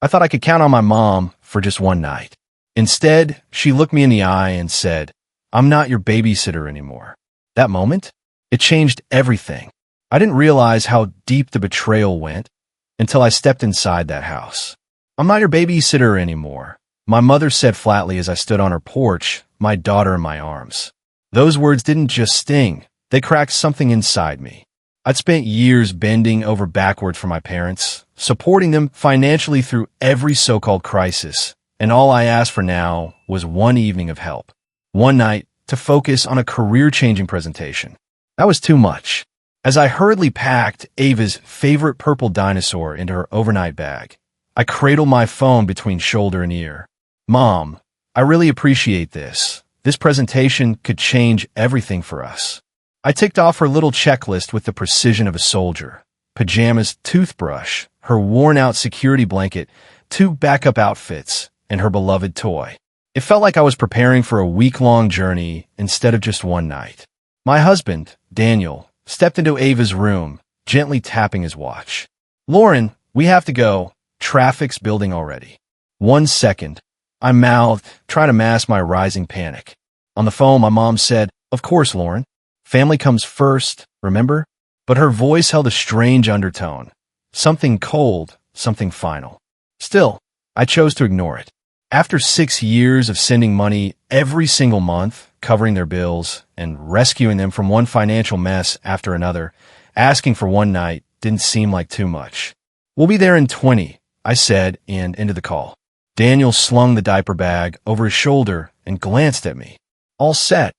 I thought I could count on my mom for just one night. Instead, she looked me in the eye and said, "I'm not your babysitter anymore." That moment, it changed everything. I didn't realize how deep the betrayal went until I stepped inside that house. "I'm not your babysitter anymore," my mother said flatly as I stood on her porch, my daughter in my arms. Those words didn't just sting, they cracked something inside me. I'd spent years bending over backwards for my parents, supporting them financially through every so-called crisis, and all I asked for now was one evening of help. One night to focus on a career-changing presentation. That was too much. As I hurriedly packed Ava's favorite purple dinosaur into her overnight bag, I cradled my phone between shoulder and ear. "Mom, I really appreciate this. This presentation could change everything for us." I ticked off her little checklist with the precision of a soldier. Pajamas, toothbrush, her worn-out security blanket, 2 backup outfits, and her beloved toy. It felt like I was preparing for a week-long journey instead of just one night. My husband, Daniel, stepped into Ava's room, gently tapping his watch. "Lauren, we have to go. Traffic's building already." "1 second. I mouthed, trying to mask my rising panic. On the phone, my mom said, "Of course, Lauren. Family comes first, remember?" But her voice held a strange undertone. Something cold, something final. Still, I chose to ignore it. After 6 years of sending money every single month, covering their bills, and rescuing them from one financial mess after another, asking for one night didn't seem like too much. "We'll be there in 20, I said, and ended the call. Daniel slung the diaper bag over his shoulder and glanced at me. "All set?"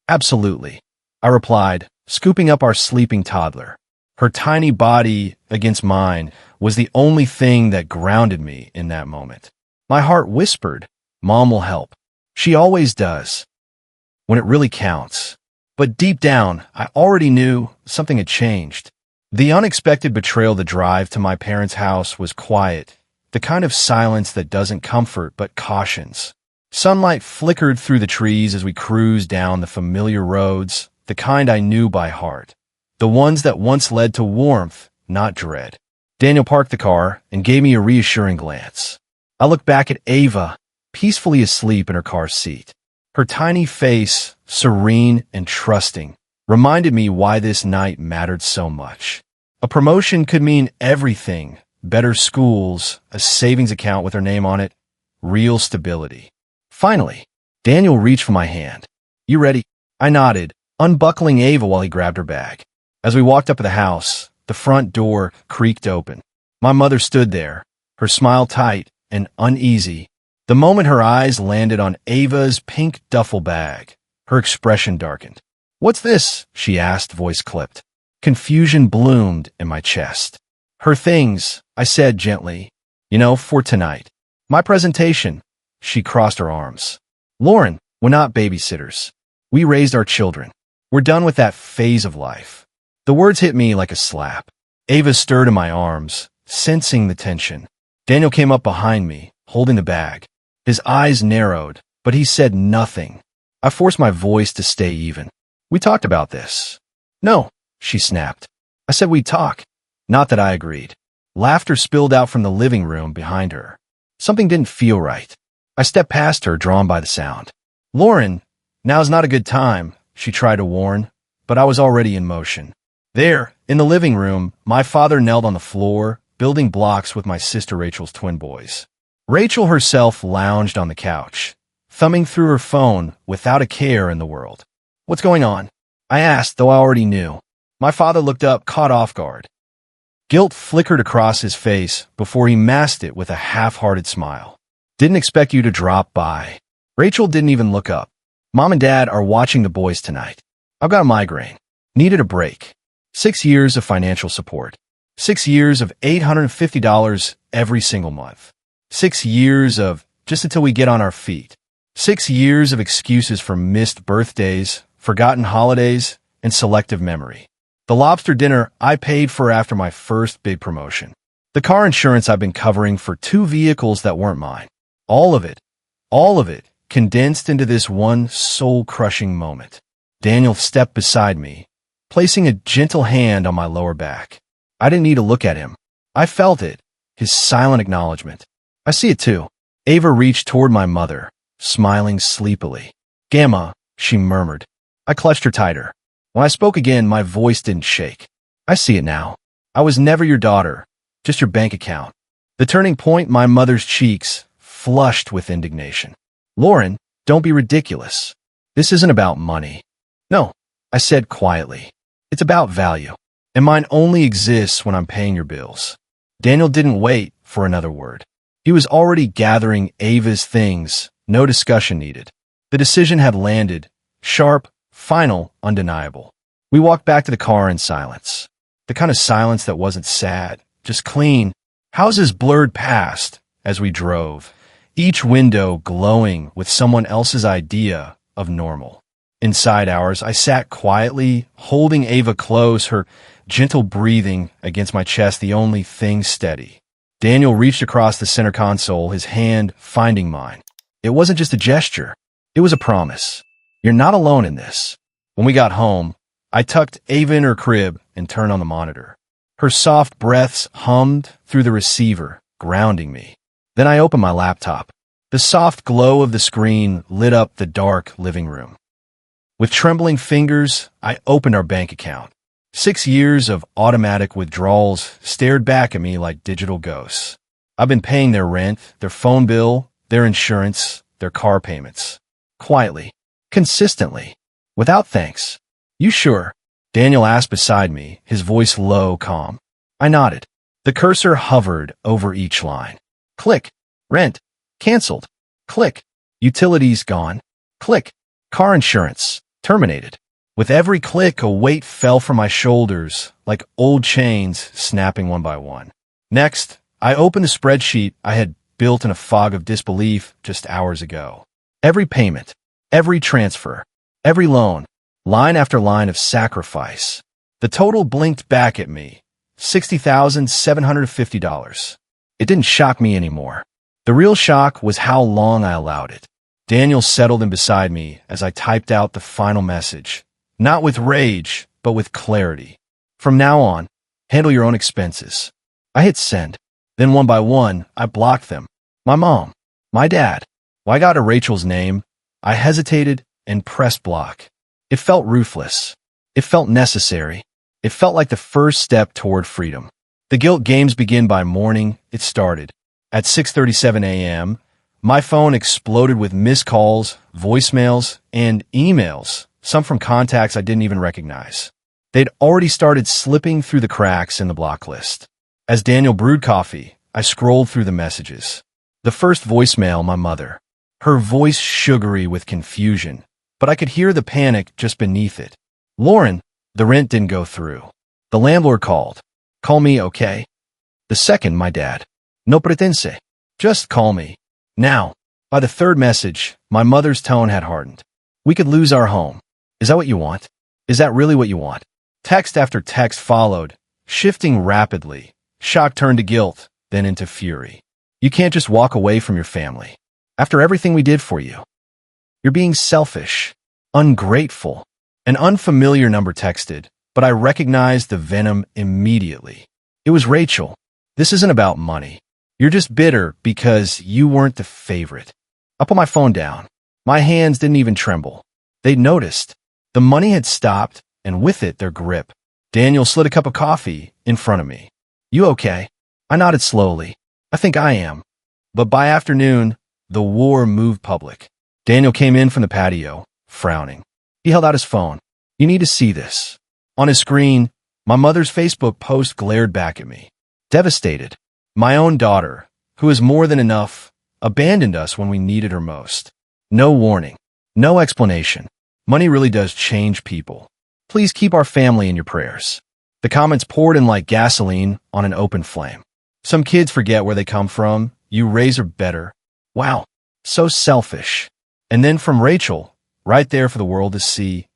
"Absolutely," I replied, scooping up our sleeping toddler. Her tiny body against mine was the only thing that grounded me in that moment. My heart whispered, "Mom will help. She always does, when it really counts." But deep down, I already knew something had changed. The unexpected betrayal, the drive to my parents' house was quiet, the kind of silence that doesn't comfort but cautions. Sunlight flickered through the trees as we cruised down the familiar roads, the kind I knew by heart, the ones that once led to warmth, not dread. Daniel parked the car and gave me a reassuring glance. I looked back at Ava, peacefully asleep in her car seat. Her tiny face, serene and trusting, reminded me why this night mattered so much. A promotion could mean everything: better schools, a savings account with her name on it, real stability. Finally, Daniel reached for my hand. "You ready?" I nodded, unbuckling Ava while he grabbed her bag. As we walked up to the house, the front door creaked open. My mother stood there, her smile tight and uneasy. The moment her eyes landed on Ava's pink duffel bag, her expression darkened. "What's this?" she asked, voice clipped. Confusion bloomed in my chest. "Her things," I said gently. "You know, for tonight. My presentation." She crossed her arms. "Lauren, we're not babysitters. We raised our children. We're done with that phase of life." The words hit me like a slap. Ava stirred in my arms, sensing the tension. Daniel came up behind me, holding the bag. His eyes narrowed, but he said nothing. I forced my voice to stay even. "We talked about this." "No," she snapped. "I said we'd talk." Not that I agreed. Laughter spilled out from the living room behind her. Something didn't feel right. I stepped past her, drawn by the sound. "Lauren, now's not a good time," she tried to warn, but I was already in motion. There, in the living room, my father knelt on the floor, building blocks with my sister Rachel's twin boys. Rachel herself lounged on the couch, thumbing through her phone without a care in the world. "What's going on?" I asked, though I already knew. My father looked up, caught off guard. Guilt flickered across his face before he masked it with a half-hearted smile. "Didn't expect you to drop by." Rachel didn't even look up. "Mom and Dad are watching the boys tonight. I've got a migraine. Needed a break. 6 years of financial support. 6 years of $850 every single month. 6 years of just until we get on our feet. 6 years of excuses for missed birthdays, forgotten holidays, and selective memory. The lobster dinner I paid for after my first big promotion. The car insurance I've been covering for 2 vehicles that weren't mine. All of it, condensed into this one soul-crushing moment." Daniel stepped beside me, placing a gentle hand on my lower back. I didn't need to look at him. I felt it, his silent acknowledgement. I see it too. Ava reached toward my mother, smiling sleepily. Gamma, she murmured. I clutched her tighter. When I spoke again, my voice didn't shake. I see it now. I was never your daughter, just your bank account. The turning point, my mother's cheeks flushed with indignation. Lauren, don't be ridiculous. This isn't about money. No, I said quietly. It's about value. And mine only exists when I'm paying your bills. Daniel didn't wait for another word. He was already gathering Ava's things, no discussion needed. The decision had landed, sharp, final, undeniable. We walked back to the car in silence. The kind of silence that wasn't sad, just clean. Houses blurred past as we drove, each window glowing with someone else's idea of normal. Inside ours, I sat quietly, holding Ava close, her gentle breathing against my chest, the only thing steady. Daniel reached across the center console, his hand finding mine. It wasn't just a gesture. It was a promise. You're not alone in this. When we got home, I tucked Ava in her crib and turned on the monitor. Her soft breaths hummed through the receiver, grounding me. Then I opened my laptop. The soft glow of the screen lit up the dark living room. With trembling fingers, I opened our bank account. 6 years of automatic withdrawals stared back at me like digital ghosts. I've been paying their rent, their phone bill, their insurance, their car payments. Quietly, consistently, without thanks. You sure? Daniel asked beside me, his voice low, calm. I nodded. The cursor hovered over each line. Click. Rent. Canceled. Click. Utilities gone. Click. Car insurance. Terminated. With every click, a weight fell from my shoulders, like old chains snapping one by one. Next, I opened the spreadsheet I had built in a fog of disbelief just hours ago. Every payment, every transfer, every loan, line after line of sacrifice. The total blinked back at me, $60,750. It didn't shock me anymore. The real shock was how long I allowed it. Daniel settled in beside me as I typed out the final message. Not with rage, but with clarity. From now on, handle your own expenses. I hit send. Then one by one, I blocked them. My mom, my dad. When I got to Rachel's name, I hesitated and pressed block. It felt ruthless. It felt necessary. It felt like the first step toward freedom. The guilt games begin by morning. It started. At 6:37 a.m., my phone exploded with missed calls, voicemails, and emails. Some from contacts I didn't even recognize. They'd already started slipping through the cracks in the block list. As Daniel brewed coffee, I scrolled through the messages. The first voicemail, my mother. Her voice sugary with confusion, but I could hear the panic just beneath it. Lauren, the rent didn't go through. The landlord called. Call me, okay? The second, my dad. No pretense. Just call me. Now. By the third message, my mother's tone had hardened. We could lose our home. Is that what you want? Is that really what you want? Text after text followed, shifting rapidly. Shock turned to guilt, then into fury. You can't just walk away from your family. After everything we did for you. You're being selfish, ungrateful. An unfamiliar number texted, but I recognized the venom immediately. It was Rachel. This isn't about money. You're just bitter because you weren't the favorite. I put my phone down. My hands didn't even tremble. They'd noticed. The money had stopped, and with it, their grip. Daniel slid a cup of coffee in front of me. You okay? I nodded slowly. I think I am. But by afternoon, the war moved public. Daniel came in from the patio, frowning. He held out his phone. You need to see this. On his screen, my mother's Facebook post glared back at me. Devastated. My own daughter, who is more than enough, abandoned us when we needed her most. No warning. No explanation. Money really does change people. Please keep our family in your prayers. The comments poured in like gasoline on an open flame. Some kids forget where they come from. You raise her better. Wow. So selfish. And then from Rachel, right there for the world to see.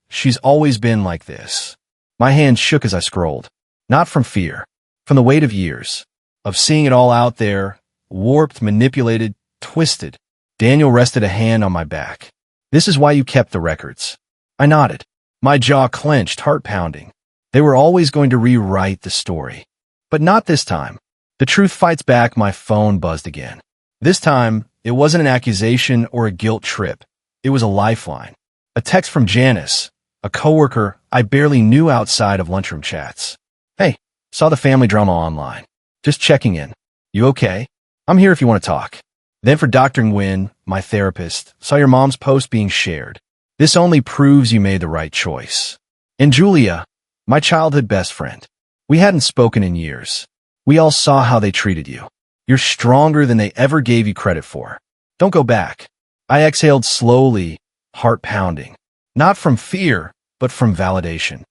She's always been like this. My hand shook as I scrolled. Not from fear. From the weight of years. Of seeing it all out there. Warped, manipulated, twisted. Daniel rested a hand on my back. This is why you kept the records. I nodded. My jaw clenched, heart pounding. They were always going to rewrite the story. But not this time. The truth fights back. My phone buzzed again. This time, it wasn't an accusation or a guilt trip. It was a lifeline. A text from Janice, a coworker I barely knew outside of lunchroom chats. Hey, saw the family drama online. Just checking in. You okay? I'm here if you want to talk. Then for Dr. Nguyen, my therapist, saw your mom's post being shared. This only proves you made the right choice. And Julia, my childhood best friend. We hadn't spoken in years. We all saw how they treated you. You're stronger than they ever gave you credit for. Don't go back. I exhaled slowly, heart pounding. Not from fear, but from validation.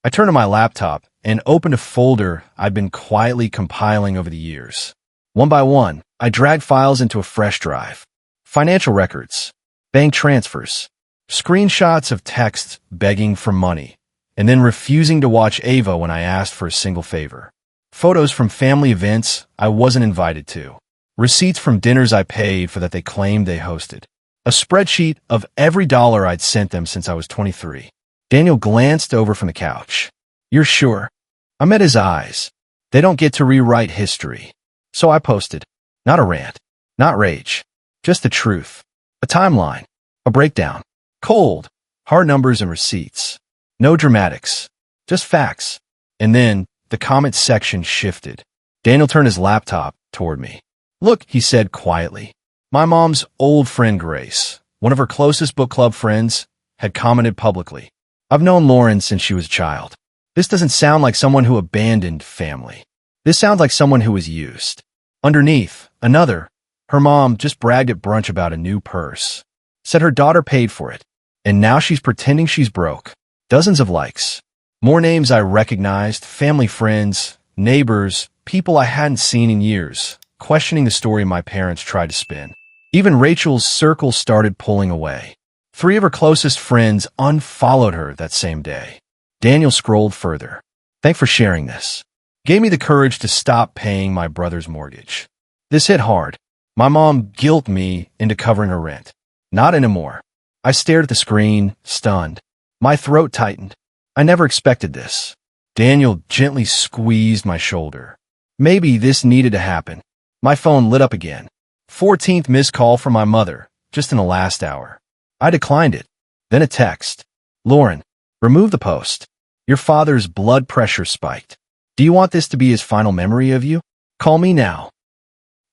I turned to my laptop and opened a folder I'd been quietly compiling over the years. One by one, I dragged files into a fresh drive. Financial records, bank transfers, screenshots of texts begging for money, and then refusing to watch Ava when I asked for a single favor. Photos from family events I wasn't invited to. Receipts from dinners I paid for that they claimed they hosted. A spreadsheet of every dollar I'd sent them since I was 23. Daniel glanced over from the couch. You're sure? I met his eyes. They don't get to rewrite history. So I posted. Not a rant. Not rage. Just the truth. A timeline. A breakdown. Cold. Hard numbers and receipts. No dramatics. Just facts. And then the comment section shifted. Daniel turned his laptop toward me. Look, he said quietly. My mom's old friend Grace, one of her closest book club friends, had commented publicly. I've known Lauren since she was a child. This doesn't sound like someone who abandoned family. This sounds like someone who was used. Underneath, another, her mom just bragged at brunch about a new purse. Said her daughter paid for it. And now she's pretending she's broke. Dozens of likes. More names I recognized, family friends, neighbors, people I hadn't seen in years, questioning the story my parents tried to spin. Even Rachel's circle started pulling away. 3 of her closest friends unfollowed her that same day. Daniel scrolled further. Thanks for sharing this. Gave me the courage to stop paying my brother's mortgage. This hit hard. My mom guilted me into covering her rent. Not anymore. I stared at the screen, stunned. My throat tightened. I never expected this. Daniel gently squeezed my shoulder. Maybe this needed to happen. My phone lit up again. 14th missed call from my mother, just in the last hour. I declined it. Then a text. Lauren, remove the post. Your father's blood pressure spiked. Do you want this to be his final memory of you? Call me now.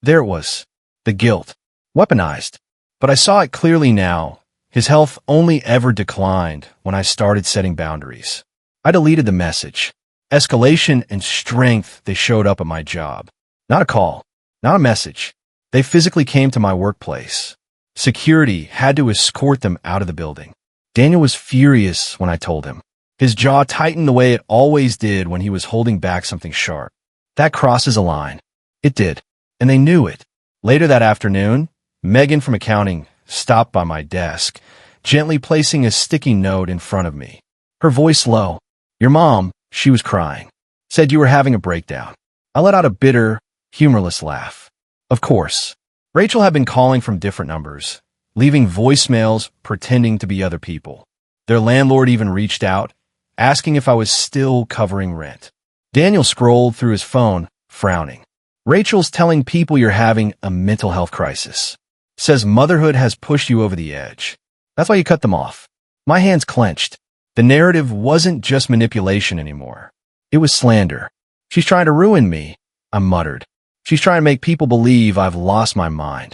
There it was. The guilt. Weaponized. But I saw it clearly now. His health only ever declined when I started setting boundaries. I deleted the message. Escalation and strength, they showed up at my job. Not a call. Not a message. They physically came to my workplace. Security had to escort them out of the building. Daniel was furious when I told him. His jaw tightened the way it always did when he was holding back something sharp. That crosses a line. It did. And they knew it. Later that afternoon, Megan from accounting stopped by my desk, gently placing a sticky note in front of me. Her voice low. Your mom, she was crying, said you were having a breakdown. I let out a bitter, humorless laugh. Of course. Rachel had been calling from different numbers, leaving voicemails pretending to be other people. Their landlord even reached out, asking if I was still covering rent. Daniel scrolled through his phone, frowning. Rachel's telling people you're having a mental health crisis. Says motherhood has pushed you over the edge. That's why you cut them off. My hands clenched. The narrative wasn't just manipulation anymore. It was slander. She's trying to ruin me, I muttered. She's trying to make people believe I've lost my mind.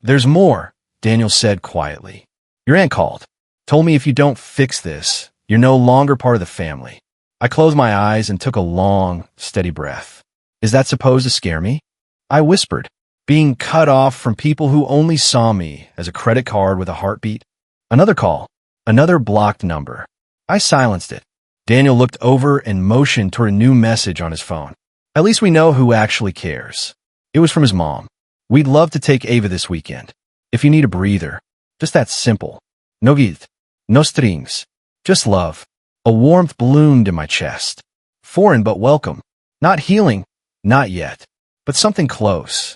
There's more, Daniel said quietly. Your aunt called. Told me if you don't fix this, you're no longer part of the family. I closed my eyes and took a long, steady breath. Is that supposed to scare me? I whispered, being cut off from people who only saw me as a credit card with a heartbeat. Another call. Another blocked number. I silenced it. Daniel looked over and motioned toward a new message on his phone. At least we know who actually cares. It was from his mom. We'd love to take Ava this weekend. If you need a breather. Just that simple. No guilt. No strings. Just love. A warmth bloomed in my chest. Foreign but welcome. Not healing. Not yet. But something close.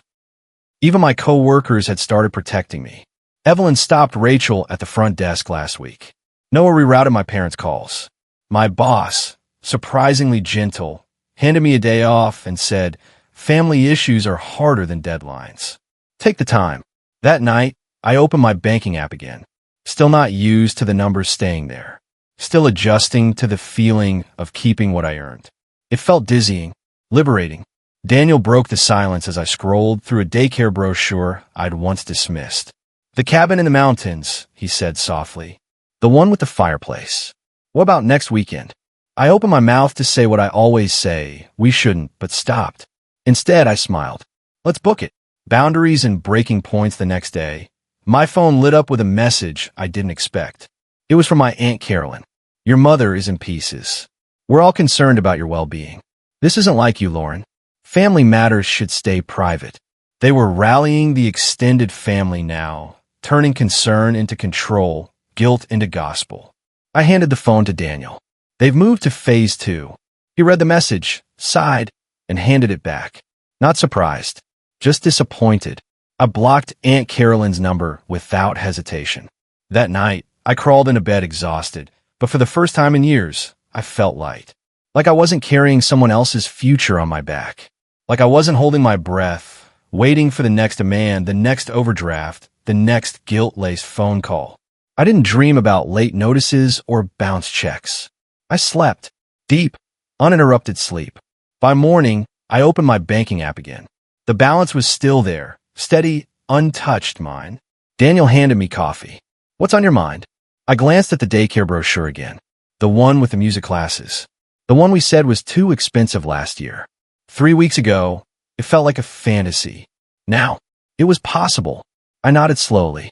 Even my co-workers had started protecting me. Evelyn stopped Rachel at the front desk last week. Noah rerouted my parents' calls. My boss, surprisingly gentle, handed me a day off and said, family issues are harder than deadlines. Take the time. That night, I opened my banking app again. Still not used to the numbers staying there. Still adjusting to the feeling of keeping what I earned. It felt dizzying, liberating. Daniel broke the silence as I scrolled through a daycare brochure I'd once dismissed. "The cabin in the mountains," he said softly. "The one with the fireplace. What about next weekend?" I opened my mouth to say what I always say, "We shouldn't," but stopped. Instead, I smiled. "Let's book it." Boundaries and breaking points the next day. My phone lit up with a message I didn't expect. It was from my Aunt Carolyn. "Your mother is in pieces. We're all concerned about your well-being. This isn't like you, Lauren. Family matters should stay private." They were rallying the extended family now, turning concern into control, guilt into gospel. I handed the phone to Daniel. "They've moved to phase 2. He read the message, sighed, and handed it back. Not surprised, just disappointed. I blocked Aunt Carolyn's number without hesitation. That night, I crawled into bed exhausted, but for the first time in years, I felt light. Like I wasn't carrying someone else's future on my back. Like I wasn't holding my breath, waiting for the next demand, the next overdraft, the next guilt-laced phone call. I didn't dream about late notices or bounce checks. I slept. Deep, uninterrupted sleep. By morning, I opened my banking app again. The balance was still there, steady, untouched mine. Daniel handed me coffee. "What's on your mind?" I glanced at the daycare brochure again. The one with the music classes. The one we said was too expensive last year. 3 weeks ago, it felt like a fantasy. Now, it was possible. I nodded slowly.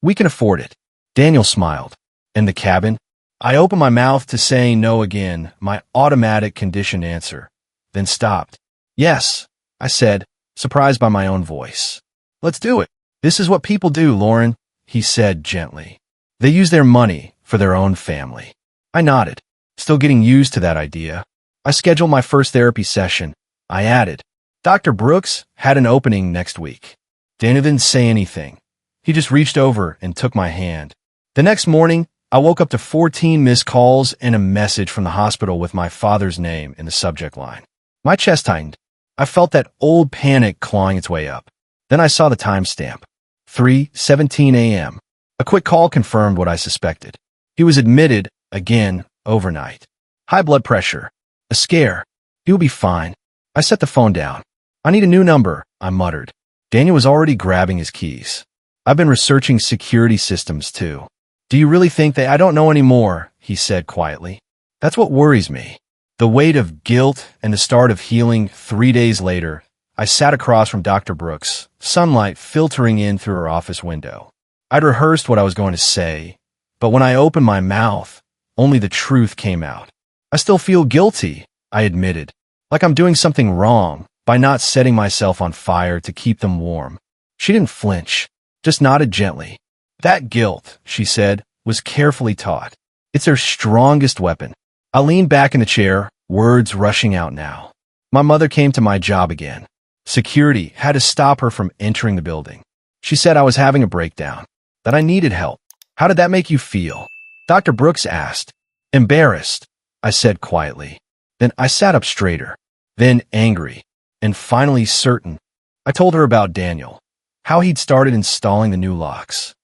"We can afford it." Daniel smiled. "And the cabin?" I opened my mouth to say no again, my automatic conditioned answer, then stopped. "Yes," I said, surprised by my own voice. "Let's do it. This is what people do, Lauren," he said gently. "They use their money for their own family." I nodded, still getting used to that idea. I scheduled my first therapy session. I added, "Dr. Brooks had an opening next week." Daniel didn't say anything. He just reached over and took my hand. The next morning, I woke up to 14 missed calls and a message from the hospital with my father's name in the subject line. My chest tightened. I felt that old panic clawing its way up. Then I saw the timestamp. 3:17 a.m. A quick call confirmed what I suspected. He was admitted, again, overnight. High blood pressure. A scare. He'll be fine. I set the phone down. "I need a new number," I muttered. Daniel was already grabbing his keys. "I've been researching security systems, too." "Do you really think that I don't know anymore?" he said quietly. "That's what worries me." The weight of guilt and the start of healing. 3 days later, I sat across from Dr. Brooks, sunlight filtering in through her office window. I'd rehearsed what I was going to say, but when I opened my mouth, only the truth came out. "I still feel guilty," I admitted, "like I'm doing something wrong by not setting myself on fire to keep them warm." She didn't flinch, just nodded gently. "That guilt," she said, "was carefully taught. It's their strongest weapon." I leaned back in the chair, words rushing out now. My mother came to my job again. Security had to stop her from entering the building. She said I was having a breakdown, that I needed help. "How did that make you feel?" Dr. Brooks asked. "Embarrassed," I said quietly. Then I sat up straighter, then angry, and finally certain. I told her about Daniel, how he'd started installing the new locks,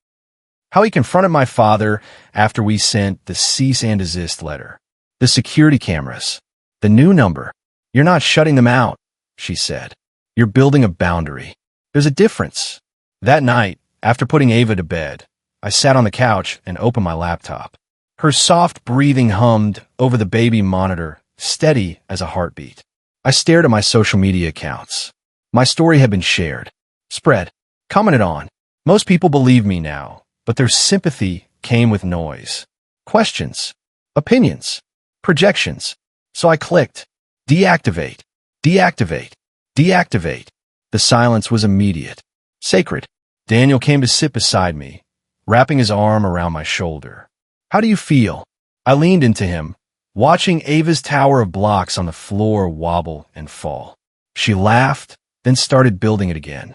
how he confronted my father after we sent the cease and desist letter, the security cameras, the new number. "You're not shutting them out," she said. "You're building a boundary. There's a difference." That night, after putting Ava to bed, I sat on the couch and opened my laptop. Her soft breathing hummed over the baby monitor, steady as a heartbeat. I stared at my social media accounts. My story had been shared, spread, commented on. Most people believe me now, but their sympathy came with noise. Questions, opinions, projections. So I clicked, deactivate, deactivate, deactivate. The silence was immediate, sacred. Daniel came to sit beside me, wrapping his arm around my shoulder. "How do you feel?" I leaned into him, watching Ava's tower of blocks on the floor wobble and fall. She laughed, then started building it again,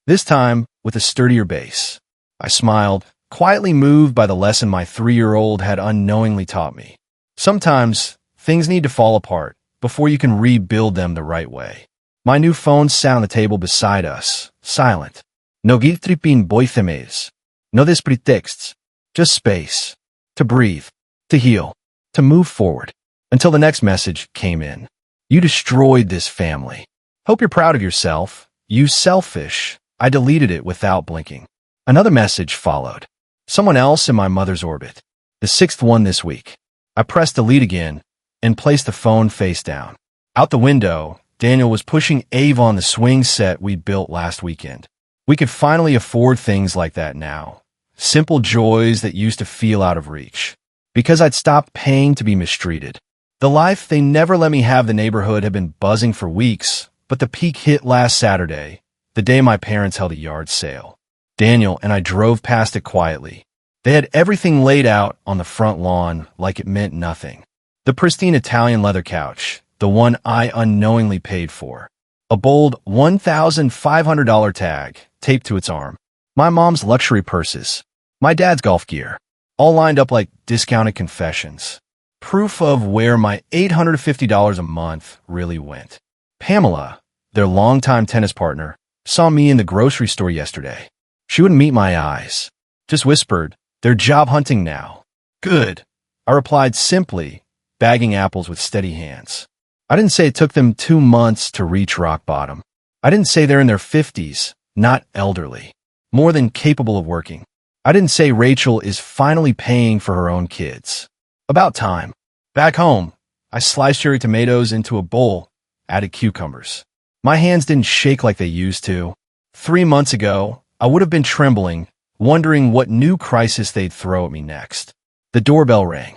this time with a sturdier base. I smiled, quietly moved by the lesson my 3-year-old had unknowingly taught me. Sometimes, things need to fall apart before you can rebuild them the right way. My new phone sat on the table beside us, silent. No guilt-tripping boithemes. No des pretexts. Just space. To breathe. To heal. To move forward. Until the next message came in. You destroyed this family. Hope you're proud of yourself. You selfish. I deleted it without blinking. Another message followed. Someone else in my mother's orbit. The sixth one this week. I pressed delete again and placed the phone face down. Out the window, Daniel was pushing Ava on the swing set we built last weekend. We could finally afford things like that now. Simple joys that used to feel out of reach. Because I'd stopped paying to be mistreated. The life they never let me have the neighborhood had been buzzing for weeks, but the peak hit last Saturday, the day my parents held a yard sale. Daniel and I drove past it quietly. They had everything laid out on the front lawn like it meant nothing. The pristine Italian leather couch, the one I unknowingly paid for. A bold $1,500 tag taped to its arm. My mom's luxury purses. My dad's golf gear. All lined up like discounted confessions. Proof of where my $850 a month really went. Pamela, their longtime tennis partner, saw me in the grocery store yesterday. She wouldn't meet my eyes. Just whispered, "They're job hunting now." "Good," I replied simply, bagging apples with steady hands. I didn't say it took them 2 months to reach rock bottom. I didn't say they're in their 50s, not elderly, more than capable of working. I didn't say Rachel is finally paying for her own kids. About time. Back home, I sliced cherry tomatoes into a bowl, added cucumbers. My hands didn't shake like they used to. 3 months ago, I would have been trembling, wondering what new crisis they'd throw at me next. The doorbell rang.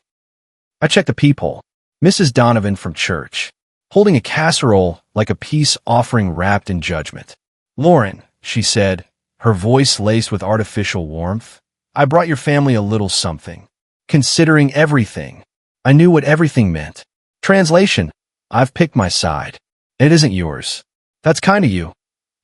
I checked the peephole. Mrs. Donovan from church, holding a casserole like a peace offering wrapped in judgment. "Lauren," she said, her voice laced with artificial warmth, "I brought your family a little something. Considering everything." I knew what everything meant. Translation: I've picked my side. It isn't yours. "That's kind of you,"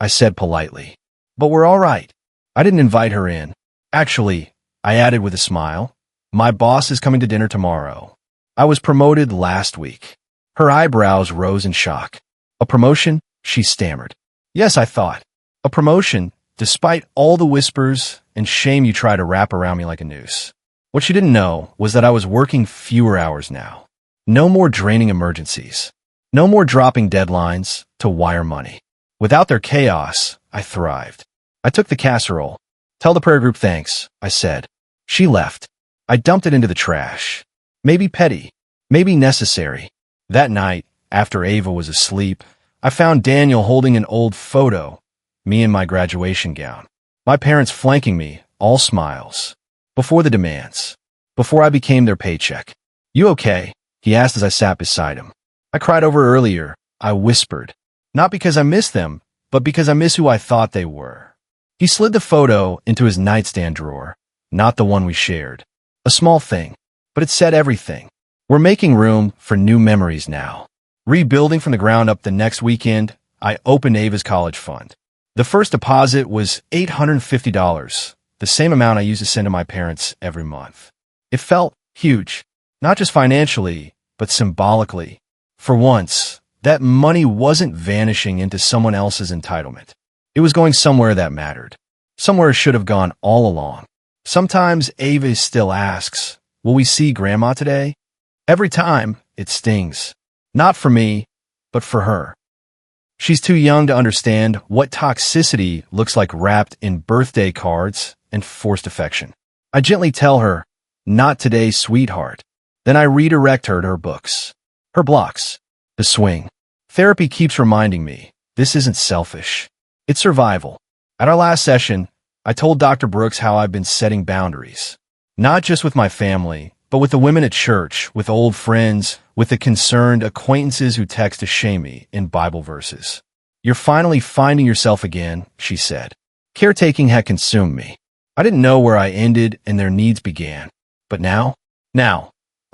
I said politely. "But we're all right." I didn't invite her in. "Actually," I added with a smile, "my boss is coming to dinner tomorrow. I was promoted last week." Her eyebrows rose in shock. "A promotion?" she stammered. "Yes," I thought. "A promotion, despite all the whispers and shame you try to wrap around me like a noose." What she didn't know was that I was working fewer hours now. No more draining emergencies. No more dropping deadlines to wire money. Without their chaos, I thrived. I took the casserole. "Tell the prayer group thanks," I said. She left. I dumped it into the trash. Maybe petty. Maybe necessary. That night, after Ava was asleep, I found Daniel holding an old photo, me in my graduation gown. My parents flanking me, all smiles. Before the demands. Before I became their paycheck. "You okay?" he asked as I sat beside him. "I cried over earlier," I whispered. "Not because I miss them, but because I miss who I thought they were." He slid the photo into his nightstand drawer, not the one we shared. A small thing, but it said everything. We're making room for new memories now. Rebuilding from the ground up the next weekend, I opened Ava's college fund. The first deposit was $850, the same amount I used to send to my parents every month. It felt huge, not just financially, but symbolically. For once, that money wasn't vanishing into someone else's entitlement. It was going somewhere that mattered. Somewhere it should have gone all along. Sometimes Ava still asks, "Will we see Grandma today?" Every time, it stings. Not for me, but for her. She's too young to understand what toxicity looks like wrapped in birthday cards and forced affection. I gently tell her, "Not today, sweetheart." Then I redirect her to her books. Her blocks. The swing. Therapy keeps reminding me, this isn't selfish. It's survival. At our last session, I told Dr. Brooks how I've been setting boundaries. Not just with my family, but with the women at church, with old friends, with the concerned acquaintances who text to shame me in Bible verses. "You're finally finding yourself again," she said. Caretaking had consumed me. I didn't know where I ended and their needs began. But now,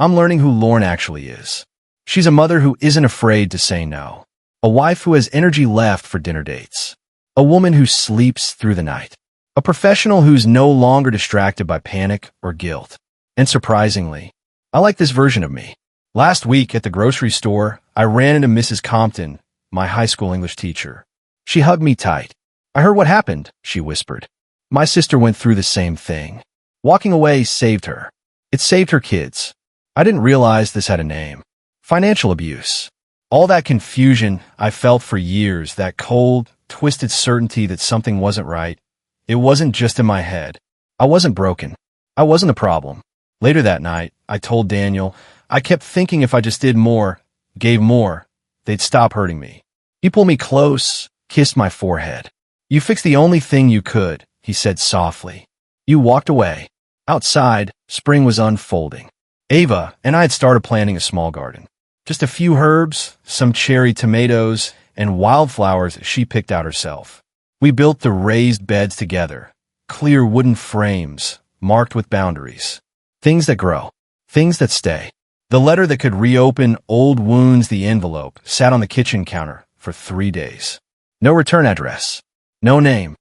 I'm learning who Lauren actually is. She's a mother who isn't afraid to say no. A wife who has energy left for dinner dates. A woman who sleeps through the night. A professional who's no longer distracted by panic or guilt. And surprisingly, I like this version of me. Last week at the grocery store, I ran into Mrs. Compton, my high school English teacher. She hugged me tight. I heard what happened, she whispered. My sister went through the same thing. Walking away saved her. It saved her kids. I didn't realize this had a name. Financial abuse. All that confusion I felt for years, that cold, twisted certainty that something wasn't right. It wasn't just in my head. I wasn't broken. I wasn't a problem. Later that night, I told Daniel, I kept thinking if I just did more, gave more, they'd stop hurting me. He pulled me close, kissed my forehead. You fixed the only thing you could, he said softly. You walked away. Outside, spring was unfolding. Ava and I had started planting a small garden. Just a few herbs, some cherry tomatoes, and wildflowers she picked out herself. We built the raised beds together, clear wooden frames, marked with boundaries. Things that grow, things that stay. The letter that could reopen old wounds, the envelope, sat on the kitchen counter for 3 days. No return address, no name.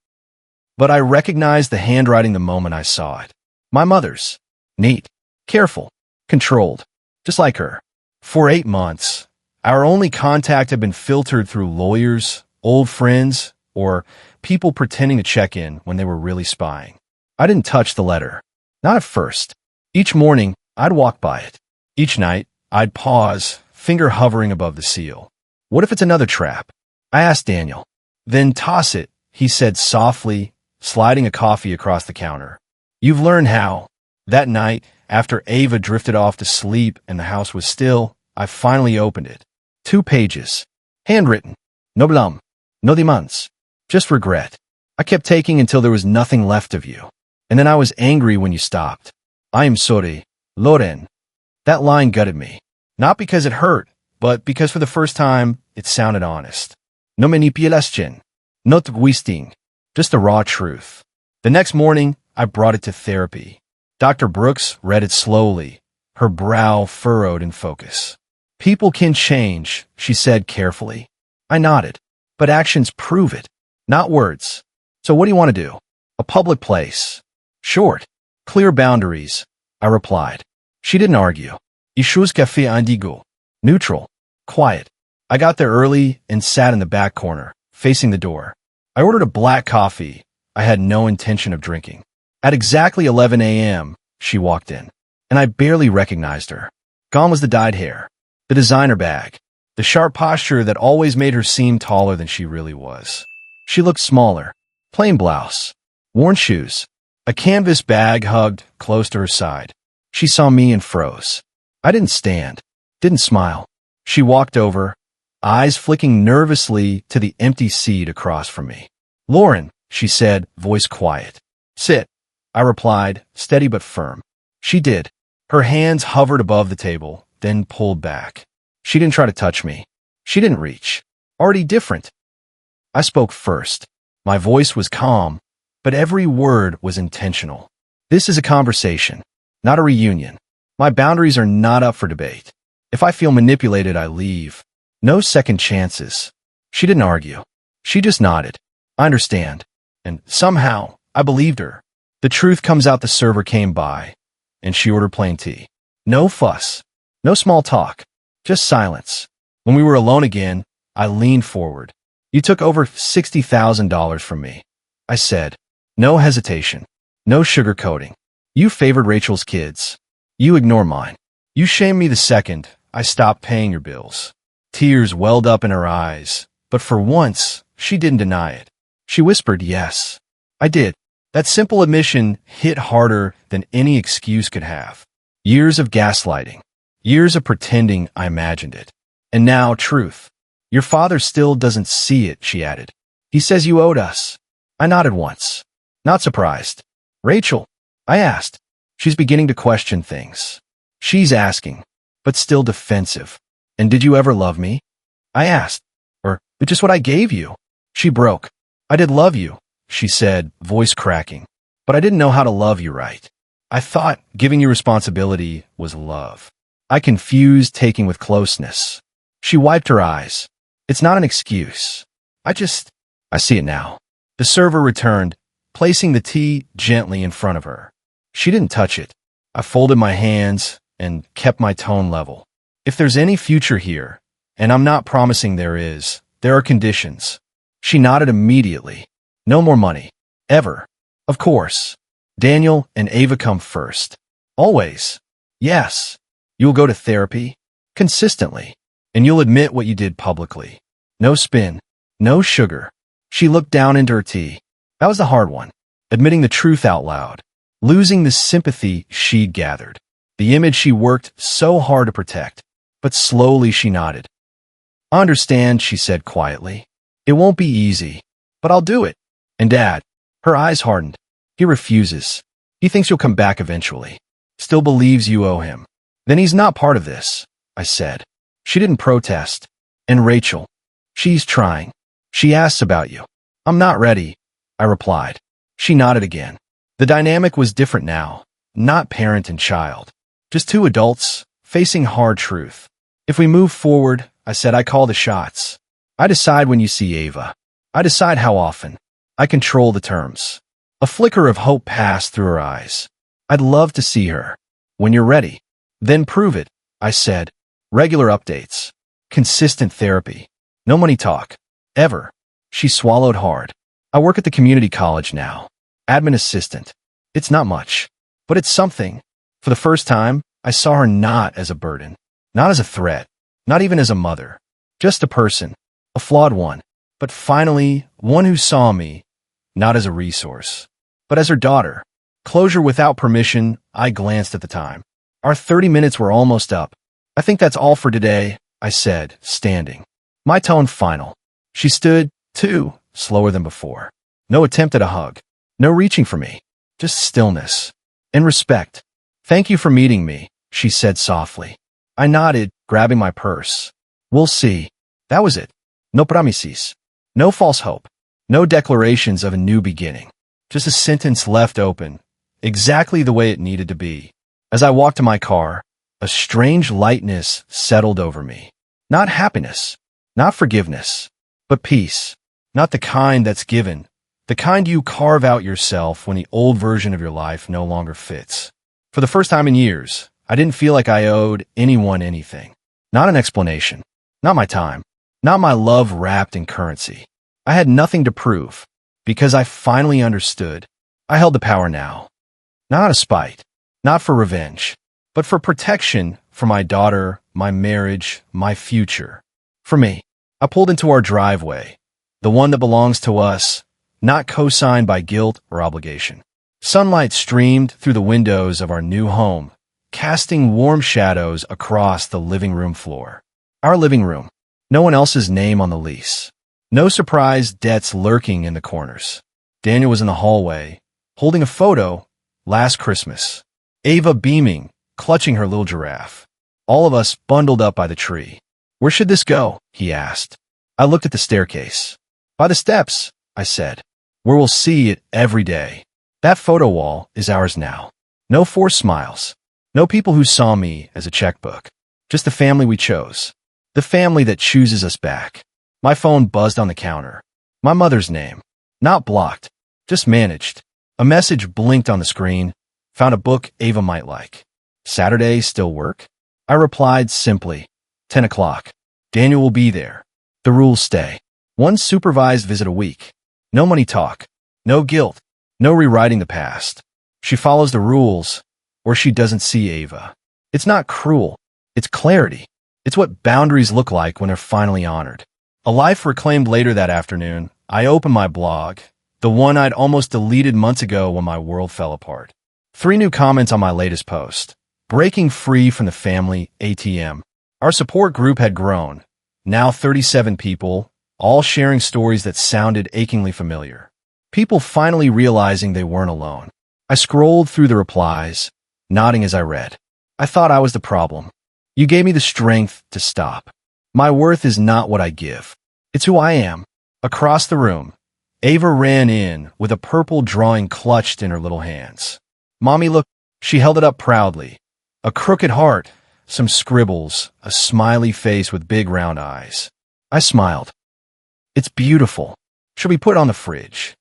But I recognized the handwriting the moment I saw it. My mother's. Neat, careful, controlled, just like her. For 8 months, our only contact had been filtered through lawyers, old friends, or people pretending to check in when they were really spying. I didn't touch the letter. Not at first. Each morning, I'd walk by it. Each night, I'd pause, finger hovering above the seal. What if it's another trap? I asked Daniel. Then toss it, he said softly, sliding a coffee across the counter. You've learned how. That night, after Ava drifted off to sleep and the house was still, I finally opened it. 2 pages. Handwritten. No blum. No demands. Just regret. I kept taking until there was nothing left of you. And then I was angry when you stopped. I am sorry, Loren. That line gutted me. Not because it hurt, but because for the first time, it sounded honest. No manipulation. No twisting. Just the raw truth. The next morning, I brought it to therapy. Dr. Brooks read it slowly, her brow furrowed in focus. People can change, she said carefully. I nodded. But actions prove it, not words. So what do you want to do? A public place. Short. Clear boundaries, I replied. She didn't argue. Issues café indigo. Neutral. Quiet. I got there early and sat in the back corner, facing the door. I ordered a black coffee I had no intention of drinking. At exactly 11 a.m., she walked in, and I barely recognized her. Gone was the dyed hair, the designer bag, the sharp posture that always made her seem taller than she really was. She looked smaller, plain blouse, worn shoes, a canvas bag hugged close to her side. She saw me and froze. I didn't stand, didn't smile. She walked over, eyes flicking nervously to the empty seat across from me. Lauren, she said, voice quiet. Sit, I replied, steady but firm. She did. Her hands hovered above the table, then pulled back. She didn't try to touch me. She didn't reach. Already different. I spoke first. My voice was calm, but every word was intentional. This is a conversation, not a reunion. My boundaries are not up for debate. If I feel manipulated, I leave. No second chances. She didn't argue. She just nodded. I understand. And somehow, I believed her. The truth comes out. The server came by, and she ordered plain tea. No fuss. No small talk. Just silence. When we were alone again, I leaned forward. You took over $60,000 from me, I said. No hesitation. No sugarcoating. You favored Rachel's kids. You ignore mine. You shamed me the second I stopped paying your bills. Tears welled up in her eyes, but for once, she didn't deny it. She whispered yes. I did. That simple admission hit harder than any excuse could have. Years of gaslighting. Years of pretending I imagined it. And now, truth. Your father still doesn't see it, she added. He says you owed us. I nodded once. Not surprised. Rachel, I asked. She's beginning to question things. She's asking, but still defensive. And did you ever love me? I asked. Or just what I gave you? She broke. I did love you, she said, voice cracking. But I didn't know how to love you right. I thought giving you responsibility was love. I confused taking with closeness. She wiped her eyes. It's not an excuse. I see it now. The server returned, placing the tea gently in front of her. She didn't touch it. I folded my hands and kept my tone level. If there's any future here, and I'm not promising there is, there are conditions. She nodded immediately. No more money. Ever. Of course. Daniel and Ava come first. Always. Yes. You'll go to therapy? Consistently. And you'll admit what you did publicly. No spin. No sugar. She looked down into her tea. That was the hard one. Admitting the truth out loud. Losing the sympathy she'd gathered. The image she worked so hard to protect. But slowly she nodded. I understand, she said quietly. It won't be easy. But I'll do it. And Dad. Her eyes hardened. He refuses. He thinks you'll come back eventually. Still believes you owe him. Then he's not part of this, I said. She didn't protest. And Rachel. She's trying. She asks about you. I'm not ready, I replied. She nodded again. The dynamic was different now. Not parent and child. Just two adults, facing hard truth. If we move forward, I said, I call the shots. I decide when you see Ava. I decide how often. I control the terms. A flicker of hope passed through her eyes. I'd love to see her. When you're ready. Then prove it, I said. Regular updates. Consistent therapy. No money talk. Ever. She swallowed hard. I work at the community college now. Admin assistant. It's not much. But it's something. For the first time, I saw her not as a burden. Not as a threat. Not even as a mother. Just a person. A flawed one. But finally, one who saw me. Not as a resource. But as her daughter. Closure without permission, I glanced at the time. Our 30 minutes were almost up. I think that's all for today, I said, standing. My tone final. She stood, too, slower than before. No attempt at a hug. No reaching for me. Just stillness. And respect. Thank you for meeting me, she said softly. I nodded, grabbing my purse. We'll see. That was it. No promises. No false hope. No declarations of a new beginning. Just a sentence left open. Exactly the way it needed to be. As I walked to my car, a strange lightness settled over me. Not happiness. Not forgiveness. But peace. Not the kind that's given. The kind you carve out yourself when the old version of your life no longer fits. For the first time in years, I didn't feel like I owed anyone anything. Not an explanation. Not my time. Not my love wrapped in currency. I had nothing to prove. Because I finally understood. I held the power now. Not out of spite. Not for revenge. But for protection, for my daughter, my marriage, my future. For me. I pulled into our driveway. The one that belongs to us. Not co-signed by guilt or obligation. Sunlight streamed through the windows of our new home, casting warm shadows across the living room floor. Our living room. No one else's name on the lease. No surprise debts lurking in the corners. Daniel was in the hallway, holding a photo, last Christmas. Ava beaming, clutching her little giraffe. All of us bundled up by the tree. Where should this go? He asked. I looked at the staircase. By the steps, I said. Where we'll see it every day. That photo wall is ours now. No forced smiles. No people who saw me as a checkbook. Just the family we chose. The family that chooses us back. My phone buzzed on the counter. My mother's name. Not blocked. Just managed. A message blinked on the screen. Found a book Ava might like. Saturday still work? I replied simply. 10 o'clock. Daniel will be there. The rules stay. One supervised visit a week. No money talk. No guilt. No rewriting the past. She follows the rules, or she doesn't see Ava. It's not cruel. It's clarity. It's what boundaries look like when they're finally honored. A life reclaimed later that afternoon, I opened my blog, the one I'd almost deleted months ago when my world fell apart. 3 new comments on my latest post. Breaking free from the family ATM. Our support group had grown. Now 37 people, all sharing stories that sounded achingly familiar. People finally realizing they weren't alone. I scrolled through the replies, nodding as I read. I thought I was the problem. You gave me the strength to stop. My worth is not what I give. It's who I am. Across the room, Ava ran in with a purple drawing clutched in her little hands. Mommy, look. She held it up proudly. A crooked heart, some scribbles, a smiley face with big round eyes. I smiled. It's beautiful. Should we put it on the fridge?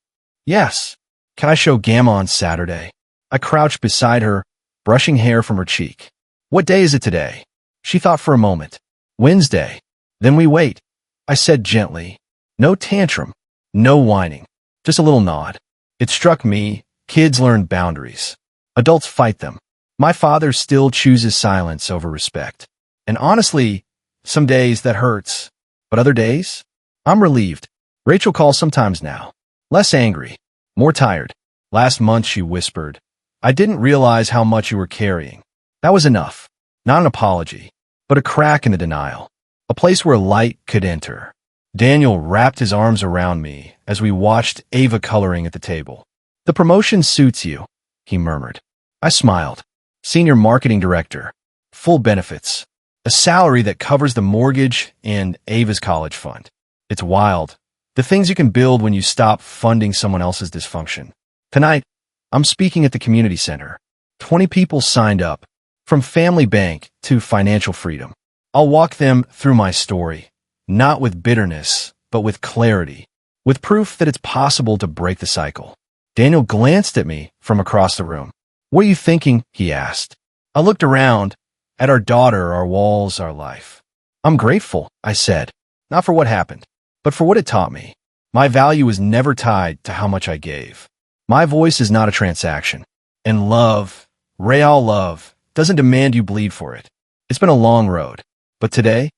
Yes. Can I show Gamma on Saturday? I crouched beside her, brushing hair from her cheek. What day is it today? She thought for a moment. Wednesday. Then we wait. I said gently. No tantrum, no whining, just a little nod. It struck me, kids learn boundaries. Adults fight them. My father still chooses silence over respect. And honestly, some days that hurts. But other days, I'm relieved. Rachel calls sometimes now. Less angry, more tired. Last month she whispered, I didn't realize how much you were carrying. That was enough. Not an apology, but a crack in the denial. A place where light could enter. Daniel wrapped his arms around me as we watched Ava coloring at the table. The promotion suits you, he murmured. I smiled. Senior marketing director. Full benefits. A salary that covers the mortgage and Ava's college fund. It's wild. The things you can build when you stop funding someone else's dysfunction. Tonight, I'm speaking at the community center. 20 people signed up. From family bank to financial freedom. I'll walk them through my story. Not with bitterness, but with clarity. With proof that it's possible to break the cycle. Daniel glanced at me from across the room. What are you thinking? He asked. I looked around. At our daughter, our walls, our life. I'm grateful, I said. Not for what happened, but for what it taught me. My value is never tied to how much I gave. My voice is not a transaction. And love, real love, doesn't demand you bleed for it. It's been a long road. But today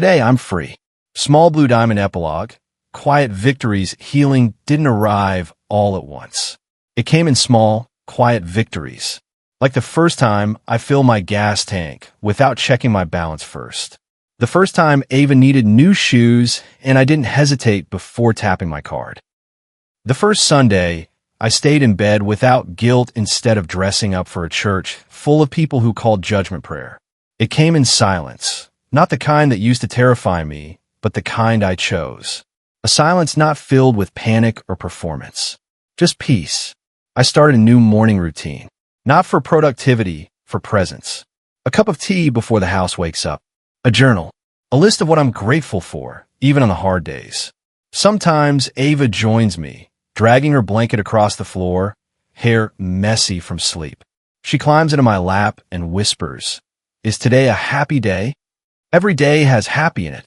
I'm free. Small blue diamond epilogue. Quiet victories. Healing didn't arrive all at once. It came in small, quiet victories. Like the first time I filled my gas tank without checking my balance first. The first time Ava needed new shoes and I didn't hesitate before tapping my card. The first Sunday, I stayed in bed without guilt instead of dressing up for a church full of people who called judgment prayer. It came in silence, not the kind that used to terrify me, but the kind I chose. A silence not filled with panic or performance. Just peace. I started a new morning routine. Not for productivity, for presence. A cup of tea before the house wakes up. A journal. A list of what I'm grateful for, even on the hard days. Sometimes Ava joins me, dragging her blanket across the floor, hair messy from sleep. She climbs into my lap and whispers, Is today a happy day? Every day has happy in it,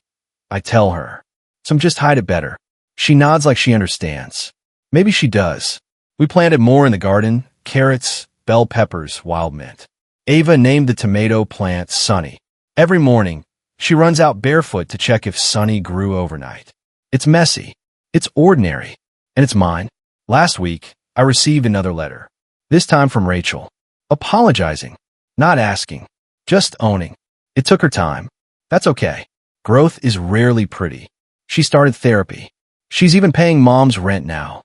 I tell her. Some just hide it better. She nods like she understands. Maybe she does. We planted more in the garden, carrots, bell peppers, wild mint. Ava named the tomato plant Sunny. Every morning, she runs out barefoot to check if Sunny grew overnight. It's messy. It's ordinary. And it's mine. Last week, I received another letter. This time from Rachel. Apologizing. Not asking. Just owning. It took her time. That's okay. Growth is rarely pretty. She started therapy. She's even paying mom's rent now.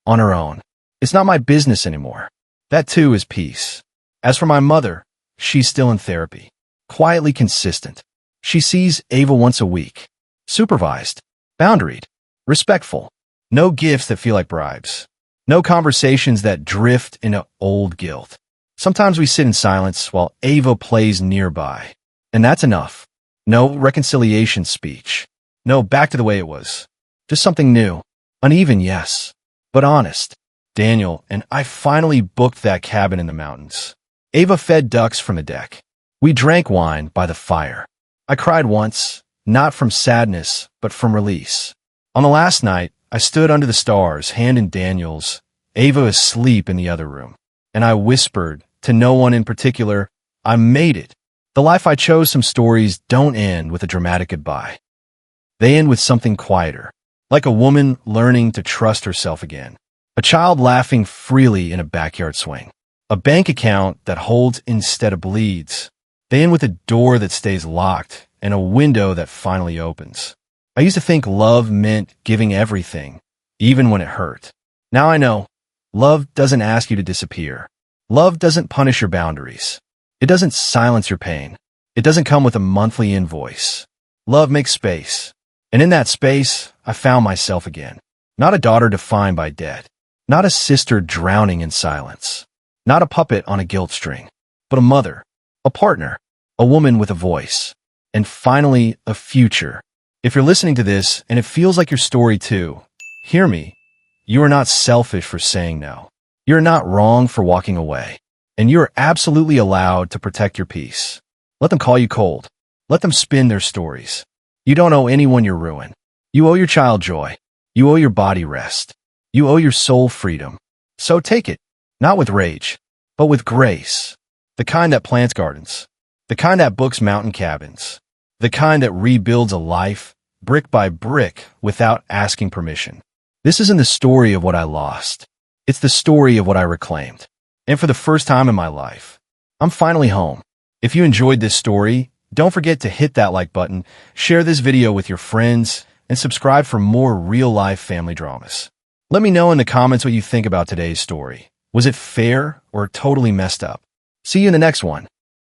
On her own. It's not my business anymore. That too is peace. As for my mother, she's still in therapy. Quietly consistent. She sees Ava once a week. Supervised. Boundaried. Respectful. No gifts that feel like bribes. No conversations that drift into old guilt. Sometimes we sit in silence while Ava plays nearby. And that's enough. No reconciliation speech. No back to the way it was. Just something new. Uneven, yes. But honest. Daniel and I finally booked that cabin in the mountains. Ava fed ducks from the deck. We drank wine by the fire. I cried once, not from sadness, but from release. On the last night, I stood under the stars, hand in Daniel's, Ava asleep in the other room. And I whispered, to no one in particular, I made it. The life I chose. Some stories don't end with a dramatic goodbye. They end with something quieter. Like a woman learning to trust herself again. A child laughing freely in a backyard swing. A bank account that holds instead of bleeds. They end with a door that stays locked and a window that finally opens. I used to think love meant giving everything, even when it hurt. Now I know. Love doesn't ask you to disappear. Love doesn't punish your boundaries. It doesn't silence your pain. It doesn't come with a monthly invoice. Love makes space. And in that space, I found myself again. Not a daughter defined by debt. Not a sister drowning in silence. Not a puppet on a guilt string. But a mother. A partner. A woman with a voice. And finally, a future. If you're listening to this and it feels like your story too, hear me. You are not selfish for saying no. You're not wrong for walking away. And you're absolutely allowed to protect your peace. Let them call you cold. Let them spin their stories. You don't owe anyone your ruin. You owe your child joy. You owe your body rest. You owe your soul freedom. So take it, not with rage, but with grace. The kind that plants gardens. The kind that books mountain cabins. The kind that rebuilds a life, brick by brick, without asking permission. This isn't the story of what I lost. It's the story of what I reclaimed. And for the first time in my life, I'm finally home. If you enjoyed this story, don't forget to hit that like button, share this video with your friends, and subscribe for more real-life family dramas. Let me know in the comments what you think about today's story. Was it fair or totally messed up? See you in the next one.